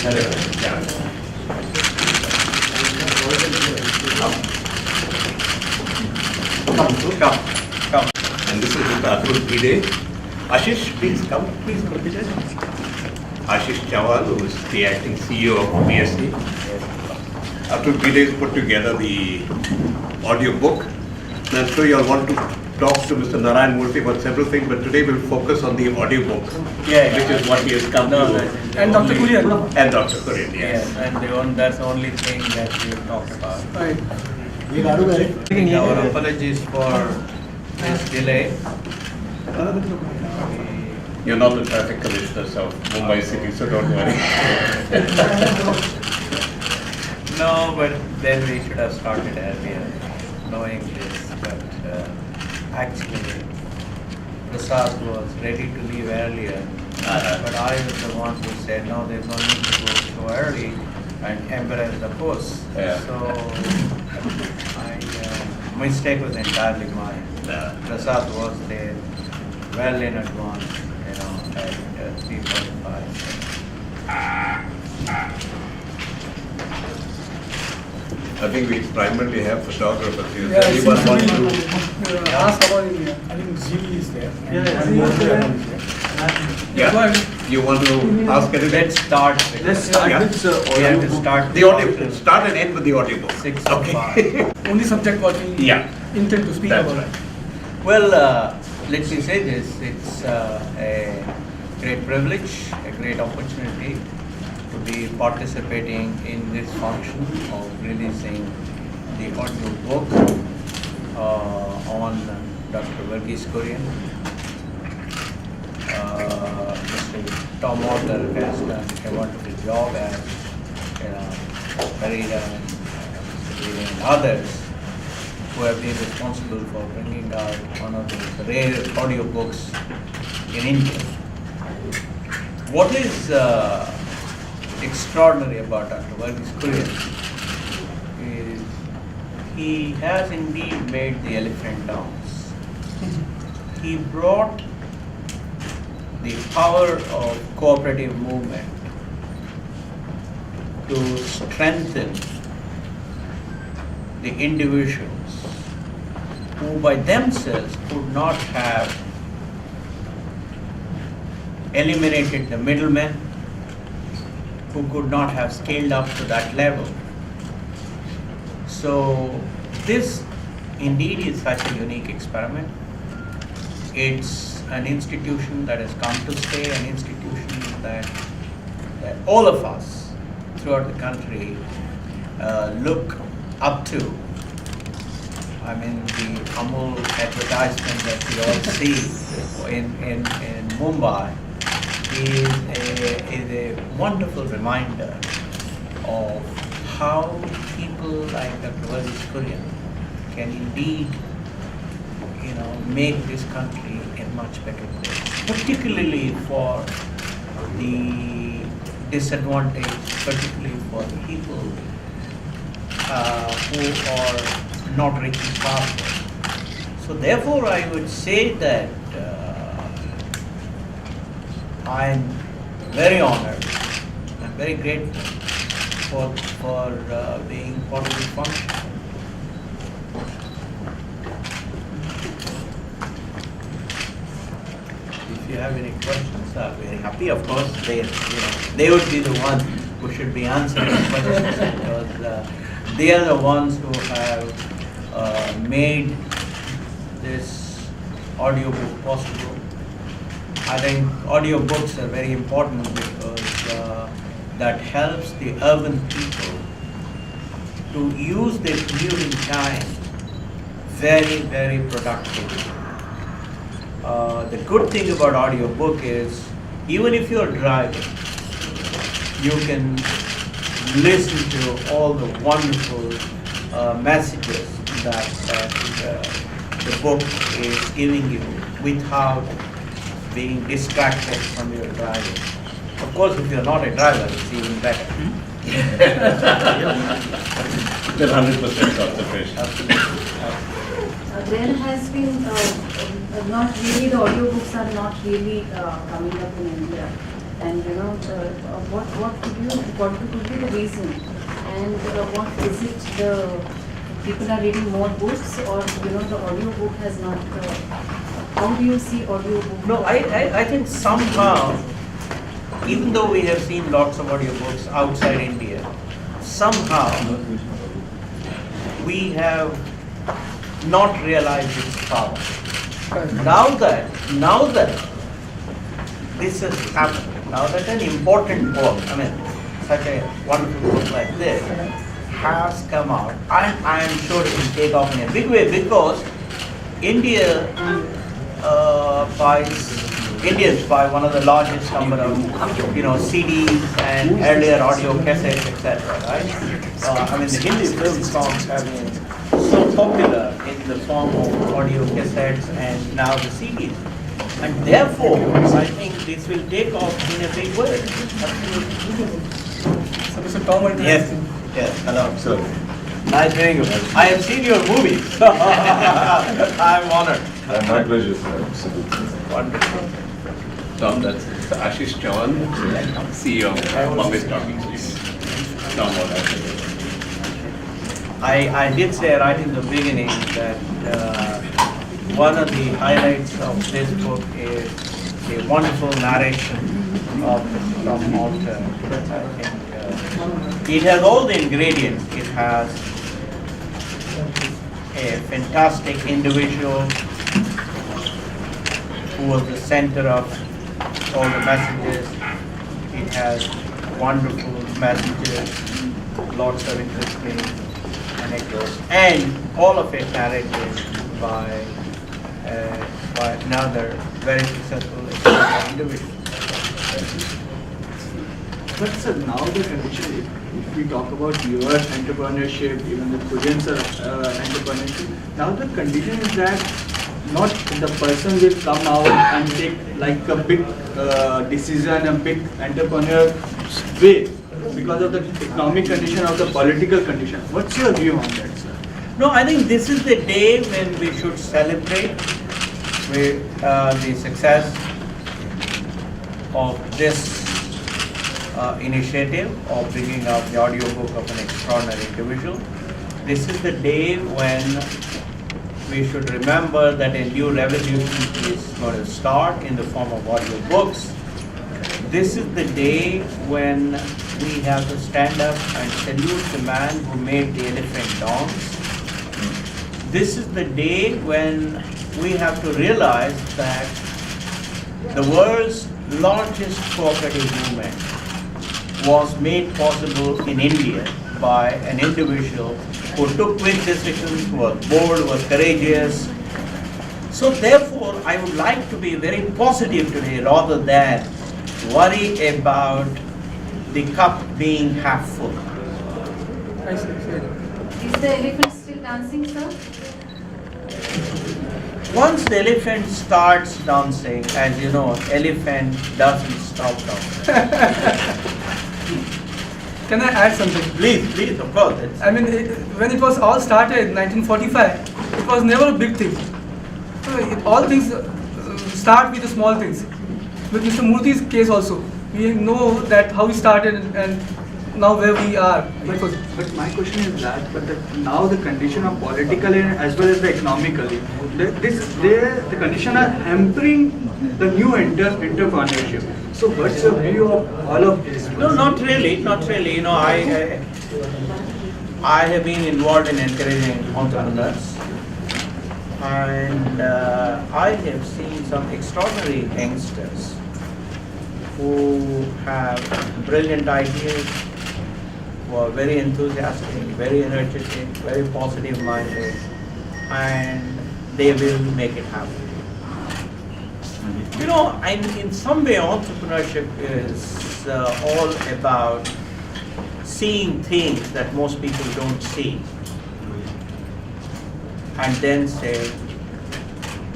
Yeah. Come. And this is with Atul, Bhide. Ashish, please come. Please come. Ashish Chauhan, who is the acting CEO of BSC. Atul, Bhide has put together the audio book. And I'm sure you all want to talk to Mr. Narayana Murthy about several things, but today we'll focus on the audio book, which is what he has come to. And Dr. Kurien. And Dr. Kurien, yes. Yes, and that's the only thing that we talked about. Right. Our apologies for this delay. You're not the traffic commissioners of Mumbai city, so don't worry. No, but then we should have started earlier, knowing this. But actually, Prasad was ready to leave earlier. But I was the one who said, no, there's no need to go so early and embarrass the post. Yeah. So, mistake was entirely mine. Prasad was there well in advance, at 3:45. I think we primarily have photographers here. Yeah, Anyone want to? Ask about it. I think Z is there. Yeah. You want to ask anything? Let's start. Let's start Yeah. with We have to start The audio. Start and end with the audio book. 6 Okay. Only subject what we Yeah. intend to speak That's about. right. Well, let me say this, it's a great privilege, a great opportunity to be participating in this function of releasing the audio book on Dr. Verghese Kurien. Mr. Tom Author has done a wonderful job as Pereira and Mr. Bhide and others who have been responsible for bringing out one of the rare audiobooks in India. What is extraordinary about Dr. Verghese Kurien is he has indeed made the elephant dance. He brought the power of cooperative movement to strengthen the individuals who by themselves could not have eliminated the middlemen, who could not have scaled up to that level. So this indeed is such a unique experiment. It's an institution that has come to stay, an institution that all of us throughout the country look up to. I mean, the Amul advertisement that we all see in Mumbai is a wonderful reminder of how people like Dr. Verghese Kurien can indeed, make this country a much better place, particularly for the disadvantaged, particularly for the people who are not rich and powerful. So therefore, I would say that I'm very honored and very grateful for being part of this function. If you have any questions, I'm very happy. Of course, they would be the ones who should be answering questions because they are the ones who have made this audiobook possible. I think audiobooks are very important because that helps the urban people to use their commuting time very, very productively. The good thing about audiobook is even if you're driving, you can listen to all the wonderful messages that the book is giving you without being distracted from your driving. Of course, if you're not a driver, it's even better. With 100% concentration. Absolutely. There has been not really, the audiobooks are not really coming up in India. And what could be the reason? And what is it? The people are reading more books, or the audio book has not. How do you see audio book? No, I think somehow, even though we have seen lots of audiobooks outside India, somehow we have not realized its power. Now that this has happened, now that an important book, such a wonderful book like this has come out, I am sure it will take off in a big way, because Indians buy one of the largest number of CDs and earlier audio cassettes, etc. Right? The Hindi film songs have been so popular in the form of audio cassettes and now the CDs, and therefore I think this will take off in a big way. So Mr. Tom, Yes. Hello. So nice meeting you. I have seen your movies. I'm honored. My pleasure, sir. Absolutely. Wonderful. Tom, that's Ashish Chauhan, CEO of Bombay Stock Exchange. Tom, what happened? I did say right in the beginning that one of the highlights of this book is the wonderful narration from author. I think it has all the ingredients. It has a fantastic individual who was the center of all the messages. It has wonderful messages, lots of interesting anecdotes, and all of it narrated by another very successful individual. But sir, now the condition, if we talk about your entrepreneurship, even the Koreans entrepreneurship, now the condition is that not the person will come out and take like a big decision, a big entrepreneur way because of the economic condition or the political condition. What's your view on that, sir? No, I think this is the day when we should celebrate the success of this initiative of bringing out the audiobook of an extraordinary individual. This is the day when we should remember that a new revolution is going to start in the form of audiobooks. This is the day when we have to stand up and salute the man who made the elephant dance. This is the day when we have to realize that the world's largest cooperative movement was made possible in India by an individual who took quick decisions, who was bold, was courageous. So therefore, I would like to be very positive today rather than worry about the cup being half full. I see. Is the elephant still dancing, sir? Once the elephant starts dancing, as you know, elephant doesn't stop dancing. Can I add something? Please, of course. When it was all started in 1945, it was never a big thing. All things start with the small things. With Mr. Murthy's case also, we know that how he started and now where we are. But my question is that, now the condition of politically as well as the economically, the condition are hampering the new entrepreneurship. So what's your view of all of this? No, not really. You know, I have been involved in encouraging entrepreneurs, and I have seen some extraordinary youngsters who have brilliant ideas, who are very enthusiastic, very energetic, very positive minded, and they will make it happen. You know, in some way entrepreneurship is all about seeing things that most people don't see and then say,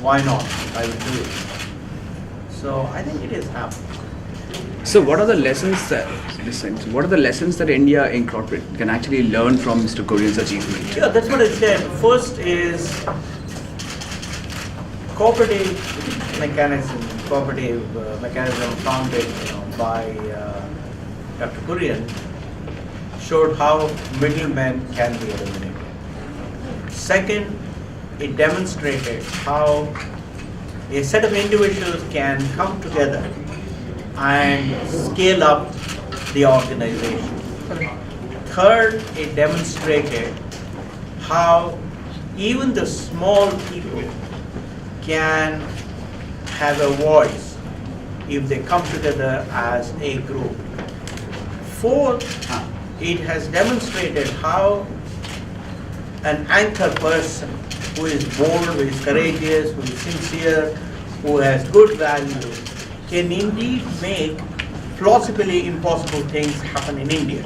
why not? I will do it. So I think it is happening. So what are the lessons that India incorporate can actually learn from Mr. Kurien's achievement? Yeah, that's what I said. First is cooperative mechanism founded by Dr. Kurien showed how middlemen can be eliminated. Second, it demonstrated how a set of individuals can come together and scale up the organization. Third, it demonstrated how even the small people can have a voice if they come together as a group. Fourth, it has demonstrated how an anchor person who is bold, who is courageous, who is sincere, who has good values, can indeed make plausibly impossible things happen in India.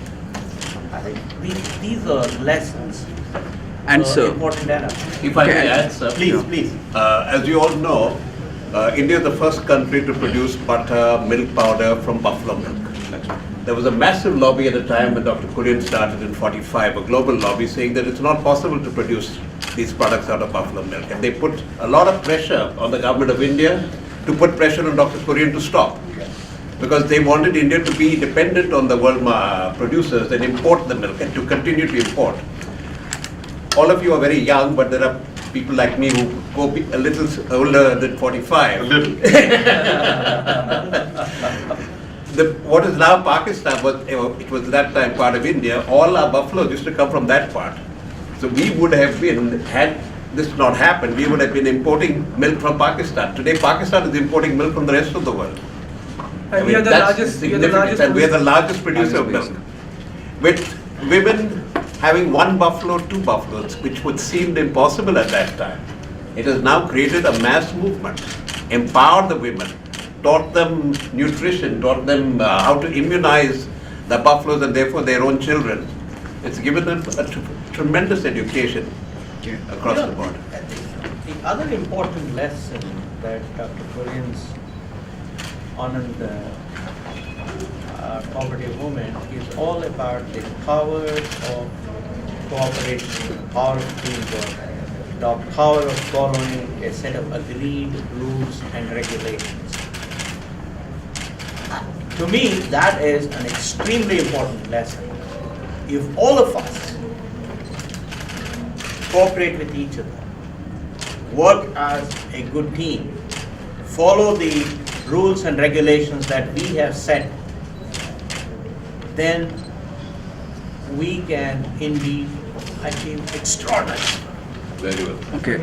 I think these are lessons. And so, important enough. If I may Okay. add, sir. Please, please. As you all know, India is the first country to produce butter, milk powder from buffalo milk. There was a massive lobby at the time when Dr. Kurien started in 45, a global lobby saying that it's not possible to produce these products out of buffalo milk. And they put a lot of pressure on the government of India to put pressure on Dr. Kurien to stop. Because they wanted India to be dependent on the world producers and import the milk and to continue to import. All of you are very young, but there are people like me who go a little older than 45. What is now Pakistan, it was that time part of India. All our buffaloes used to come from that part. So we would have been, had this not happened, we would have been importing milk from Pakistan. Today Pakistan is importing milk from the rest of the world. And we are the that's largest. significant, and we are the largest producer of milk. With women having one buffalo, two buffaloes, which would seem impossible at that time. It has now created a mass movement, empowered the women, taught them nutrition, taught them how to immunize the buffaloes and therefore their own children. It's given them a tremendous education across the board. The other important lesson that Dr. Kurien's on the cooperative movement is all about the power of cooperation, the power of teamwork, the power of following a set of agreed rules and regulations. To me, that is an extremely important lesson. If all of us cooperate with each other, work as a good team, follow the rules and regulations that we have set, then we can indeed achieve extraordinary. Very well. okay.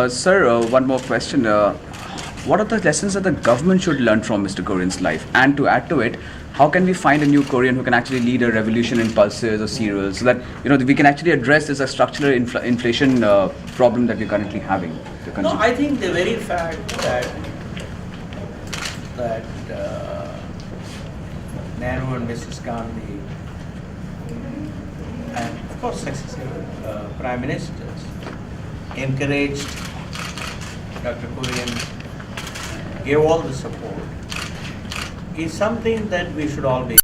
Sir, one more question. What are the lessons that the government should learn from Mr. Kurien's life? And to add to it, how can we find a new Kurien who can actually lead a revolution in pulses or cereals so that we can actually address this structural inflation problem that we're currently having? No, I think the very fact that Nehru and Mrs. Gandhi and of course successive prime ministers encouraged Dr. Kurien, gave all the support, is something that we should all be